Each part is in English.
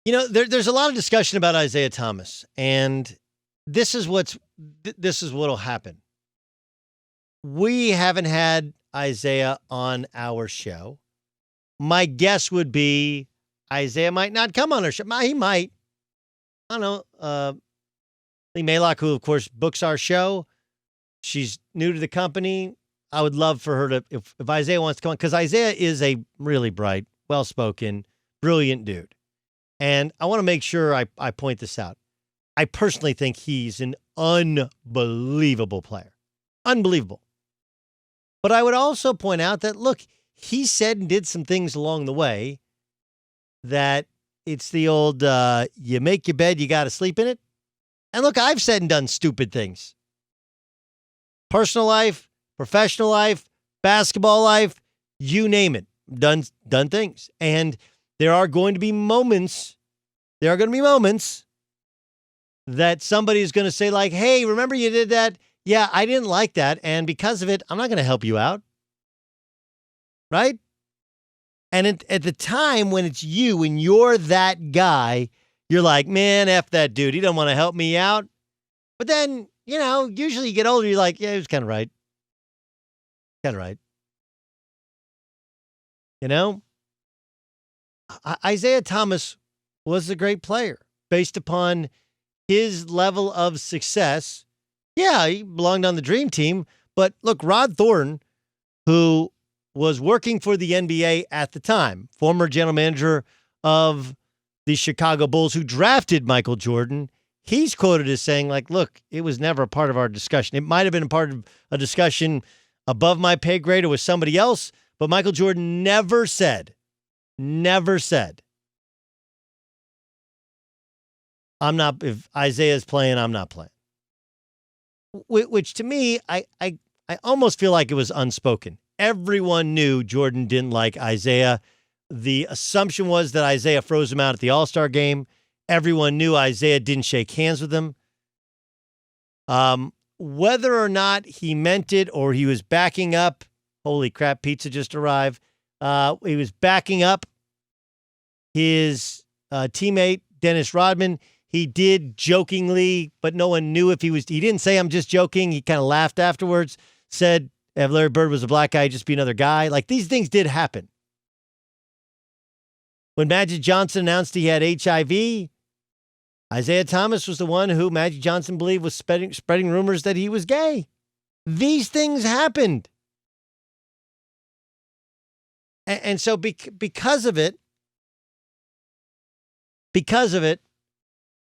There's a lot of discussion about Isiah Thomas, and this is what'll happen. We haven't had Isiah on our show. My guess would be Isiah might not come on our show. He might. I don't know. Lee Maylock, who, of course, books our show, she's new to the company. I would love for her to, if Isiah wants to come on, because Isiah is a really bright, well-spoken, brilliant dude. And I want to make sure I point this out. I personally think he's an unbelievable player. Unbelievable. But I would also point out that, look, he said and did some things along the way that it's the old, you make your bed, you got to sleep in it. And look, I've said and done stupid things. Personal life, professional life, basketball life, you name it. Done things. And there are going to be moments that somebody is going to say like, hey, remember you did that? Yeah, I didn't like that. And because of it, I'm not going to help you out. Right? And at the time when it's you and you're that guy, you're like, man, F that dude. He don't want to help me out. But then, usually you get older, you're like, yeah, he was kind of right. Kind of right. Isiah Thomas was a great player based upon his level of success. Yeah, he belonged on the dream team. But look, Rod Thornton, who was working for the NBA at the time, former general manager of the Chicago Bulls, who drafted Michael Jordan, he's quoted as saying, like, look, it was never a part of our discussion. It might have been a part of a discussion above my pay grade or with somebody else, but Michael Jordan never said, if Isiah's playing, I'm not playing. Which to me, I almost feel like it was unspoken. Everyone knew Jordan didn't like Isiah. The assumption was that Isiah froze him out at the All-Star game. Everyone knew Isiah didn't shake hands with him. Whether or not he meant it or he was backing up, holy crap, pizza just arrived. He was backing up his teammate, Dennis Rodman. He did jokingly, but no one knew if he didn't say, I'm just joking. He kind of laughed afterwards, said, if Larry Bird was a black guy, he'd just be another guy. Like, these things did happen. When Magic Johnson announced he had HIV, Isiah Thomas was the one who Magic Johnson believed was spreading rumors that he was gay. These things happened. And so because of it,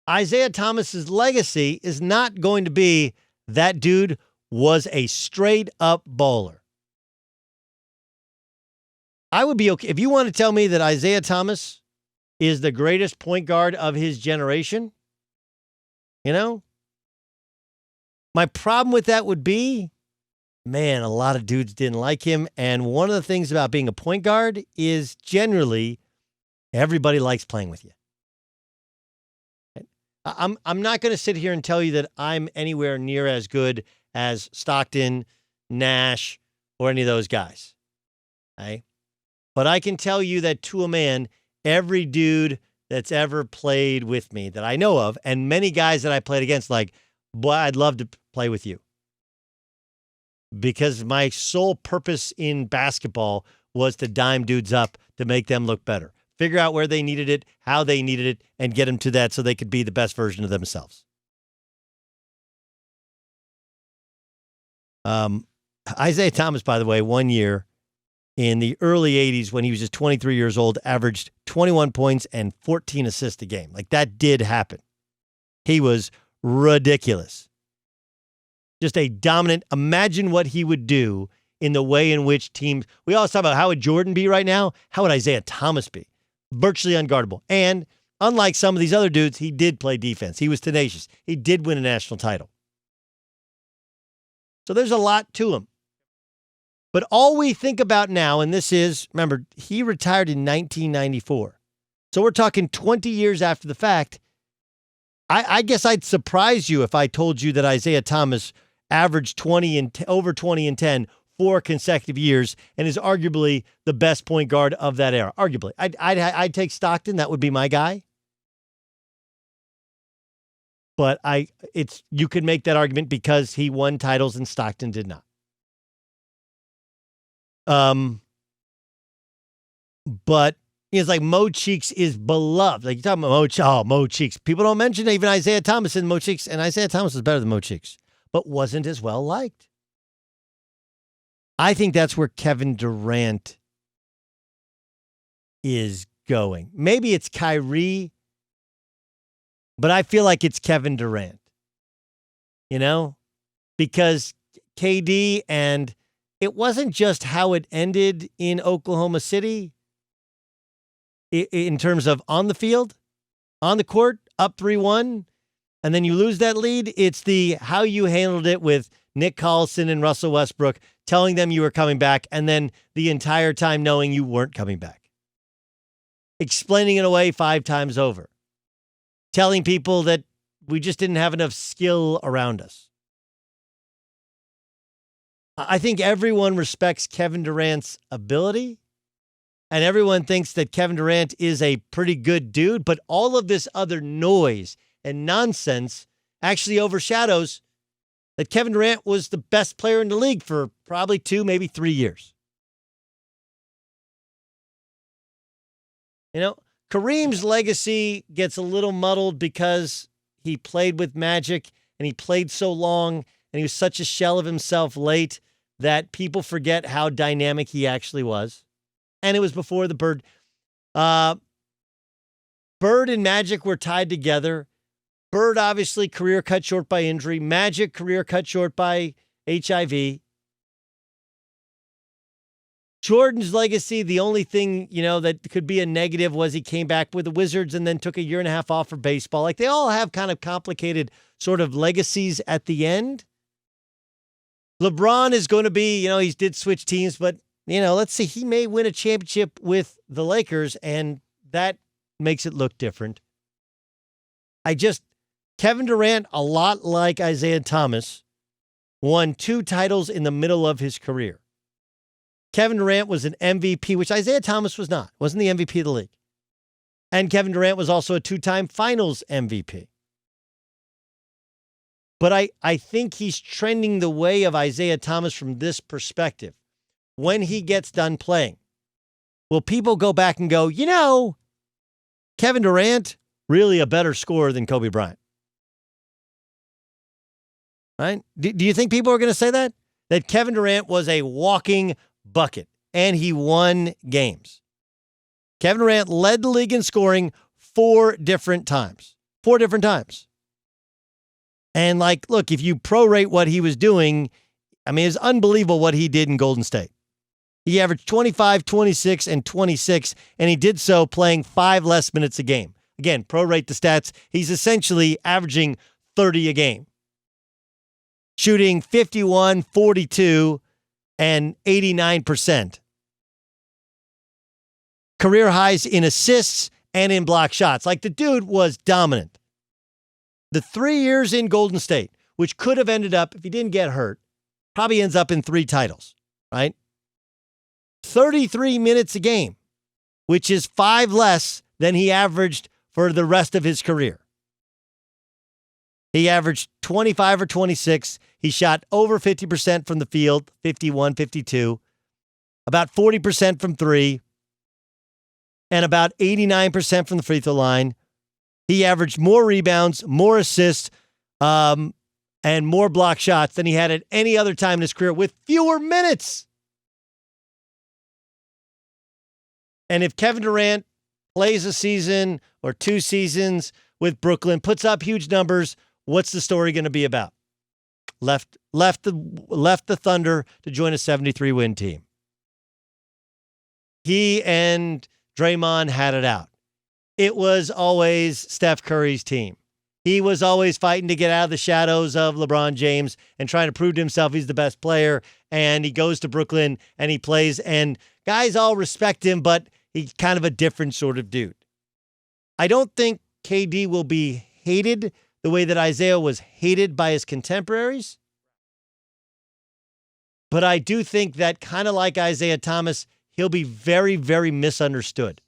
Isiah Thomas's legacy is not going to be that dude was a straight up baller. I would be okay if you want to tell me that Isiah Thomas is the greatest point guard of his generation. My problem with that would be, man, a lot of dudes didn't like him. And one of the things about being a point guard is generally everybody likes playing with you. I'm not going to sit here and tell you that I'm anywhere near as good as Stockton, Nash, or any of those guys. Okay? But I can tell you that to a man, every dude that's ever played with me that I know of, and many guys that I played against, like, boy, I'd love to play with you. Because my sole purpose in basketball was to dime dudes up to make them look better. Figure out where they needed it, how they needed it, and get them to that so they could be the best version of themselves. Isiah Thomas, by the way, 1 year in the early 80s when he was just 23 years old, averaged 21 points and 14 assists a game. Like, that did happen. He was ridiculous. Just a dominant. Imagine what he would do in the way in which teams. We always talk about how would Jordan be right now? How would Isiah Thomas be? Virtually unguardable. And unlike some of these other dudes, he did play defense. He was tenacious. He did win a national title. So there's a lot to him. But all we think about now, and this is, remember, he retired in 1994. So we're talking 20 years after the fact. I guess I'd surprise you if I told you that Isiah Thomas averaged over 20 and 10 4 consecutive years and is arguably the best point guard of that era. Arguably. I'd take Stockton. That would be my guy. But you could make that argument because he won titles and Stockton did not. But it's like Mo Cheeks is beloved. Like, you're talking about Mo Cheeks. People don't mention even Isiah Thomas and Mo Cheeks, and Isiah Thomas is better than Mo Cheeks, but wasn't as well liked. I think that's where Kevin Durant is going. Maybe it's Kyrie, but I feel like it's Kevin Durant. Because KD, and it wasn't just how it ended in Oklahoma City in terms of on the field, on the court, up 3-1, and then you lose that lead. It's the how you handled it with Nick Collison and Russell Westbrook, telling them you were coming back, and then the entire time knowing you weren't coming back. Explaining it away 5 times over. Telling people that we just didn't have enough skill around us. I think everyone respects Kevin Durant's ability, and everyone thinks that Kevin Durant is a pretty good dude, but all of this other noise and nonsense actually overshadows that Kevin Durant was the best player in the league for probably 2, maybe 3 years. Kareem's legacy gets a little muddled because he played with Magic and he played so long and he was such a shell of himself late that people forget how dynamic he actually was. And it was before the Bird. Bird and Magic were tied together. Bird, obviously, career cut short by injury. Magic, career cut short by HIV. Jordan's legacy, the only thing, that could be a negative was he came back with the Wizards and then took 1.5 years off for baseball. Like, they all have kind of complicated sort of legacies at the end. LeBron is going to be, he did switch teams, but, let's see, he may win a championship with the Lakers, and that makes it look different. Kevin Durant, a lot like Isiah Thomas, won 2 titles in the middle of his career. Kevin Durant was an MVP, which Isiah Thomas was not. Wasn't the MVP of the league. And Kevin Durant was also a 2-time finals MVP. But I think he's trending the way of Isiah Thomas from this perspective. When he gets done playing, will people go back and go, Kevin Durant, really a better scorer than Kobe Bryant? Right? Do you think people are going to say that? That Kevin Durant was a walking bucket, and he won games. Kevin Durant led the league in scoring 4 different times. 4 different times. And look, if you prorate what he was doing, it's unbelievable what he did in Golden State. He averaged 25, 26, and 26, and he did so playing 5 less minutes a game. Again, prorate the stats. He's essentially averaging 30 a game. Shooting 51, 42, and 89%. Career highs in assists and in block shots. The dude was dominant. The 3 years in Golden State, which could have ended up, if he didn't get hurt, probably ends up in 3 titles, right? 33 minutes a game, which is 5 less than he averaged for the rest of his career. He averaged 25 or 26. He shot over 50% from the field, 51, 52, about 40% from 3, and about 89% from the free throw line. He averaged more rebounds, more assists, and more block shots than he had at any other time in his career with fewer minutes. And if Kevin Durant plays a season or 2 seasons with Brooklyn, puts up huge numbers, what's the story going to be about? Left the Thunder to join a 73-win team. He and Draymond had it out. It was always Steph Curry's team. He was always fighting to get out of the shadows of LeBron James and trying to prove to himself he's the best player. And he goes to Brooklyn and he plays, and guys all respect him, but he's kind of a different sort of dude. I don't think KD will be hated the way that Isiah was hated by his contemporaries. But I do think that, kind of like Isiah Thomas, he'll be very, very misunderstood.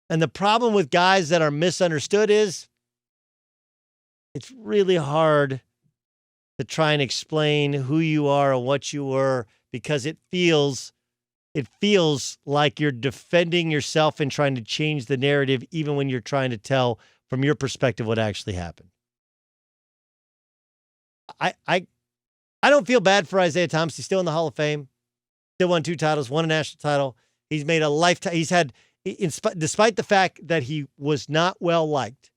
And the problem with guys that are misunderstood is it's really hard to try and explain who you are and what you were, because it feels like you're defending yourself and trying to change the narrative, even when you're trying to tell from your perspective what actually happened. I don't feel bad for Isiah Thomas. He's still in the Hall of Fame. Still won 2 titles, won a national title. He's made a lifetime. He's had, despite the fact that he was not well liked,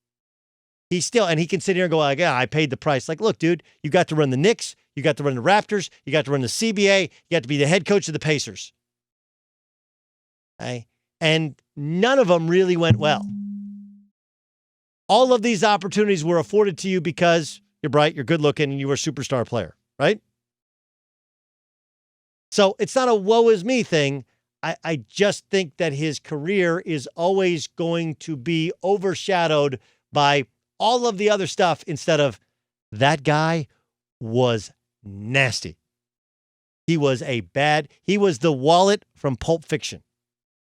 he can sit here and go, like, yeah, I paid the price. Like, look, dude, you got to run the Knicks. You got to run the Raptors. You got to run the CBA. You got to be the head coach of the Pacers. Okay? And none of them really went well. All of these opportunities were afforded to you because you're bright, you're good looking, and you were a superstar player, right? So it's not a woe is me thing. I just think that his career is always going to be overshadowed by all of the other stuff, instead of that guy was nasty. He was the wallet from Pulp Fiction.